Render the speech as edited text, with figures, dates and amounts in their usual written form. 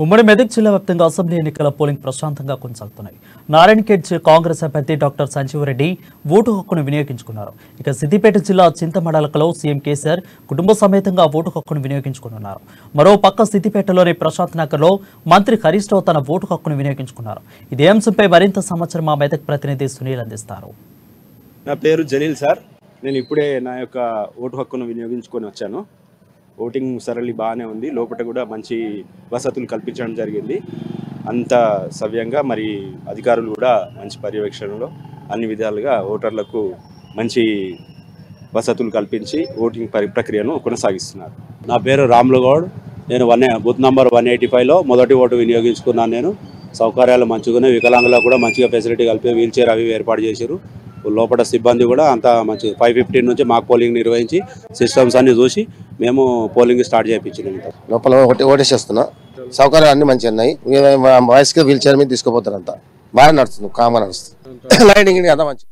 ఉమ్మడి మెదక్ జిల్లా వ్యాప్తంగా అసెంబ్లీ ఎన్నికల పోలింగ్ ప్రశాంతంగా కొనసాగుతున్నాయి. నారాయణఖేడ్ కాంగ్రెస్ అభ్యర్థి డాక్టర్ సంజీవరెడ్డి ఓటు హక్కును వినియోగించుకున్నారు. ఇక సిద్దిపేట జిల్లా చింతమడలకలో సీఎం కేసీఆర్ కుటుంబ సమేతంగా ఓటు హక్కును వినియోగించుకున్నారు. మరో పక్క సిద్దిపేటలోని ప్రశాంత్ నగర్లో మంత్రి హరీష్ రావు తన ఓటు హక్కును వినియోగించుకున్నారు. ఇదే అంశంపై మరింత సమాచారం మా మెదక్ ప్రతినిధి సునీల్ అందిస్తారు. నా పేరు జలీల్ సార్. నేను ఇప్పుడే నా యొక్క ఓటు హక్కును వినియోగించుకొని వచ్చాను. ఓటింగ్ సరళి బాగానే ఉంది. లోపల కూడా మంచి వసతులు కల్పించడం జరిగింది. అంత సవ్యంగా మరి అధికారులు కూడా మంచి పర్యవేక్షణలో అన్ని విధాలుగా ఓటర్లకు మంచి వసతులు కల్పించి ఓటింగ్ ప్రక్రియను కొనసాగిస్తున్నారు. నా పేరు రాములు గౌడ్. నేను బూత్ నంబర్ 185లో మొదటి ఓటు వినియోగించుకున్నాను. నేను సౌకర్యాలు మంచిగానే, వికలాంగులకు కూడా మంచిగా ఫెసిలిటీ కలిపి వీల్ చైర్ అవి ఏర్పాటు చేశారు. లోపల సిబ్బంది కూడా అంతా మంచి 5:15 నుంచి మాక్ పోలింగ్ నిర్వహించి సిస్టమ్స్ అన్ని చూసి మేము పోలింగ్ స్టార్ట్ చేయించినాం. లోపల ఓటేసేస్తున్నా. సౌకర్యాలు అన్ని మంచిగా ఉన్నాయి. వయసుగా వీల్ చైర్ మీద తీసుకుపోతారు. అంతా బాగా నడుస్తుంది, కామన్ నడుస్తుంది. లైటింగ్ అంతా మంచి.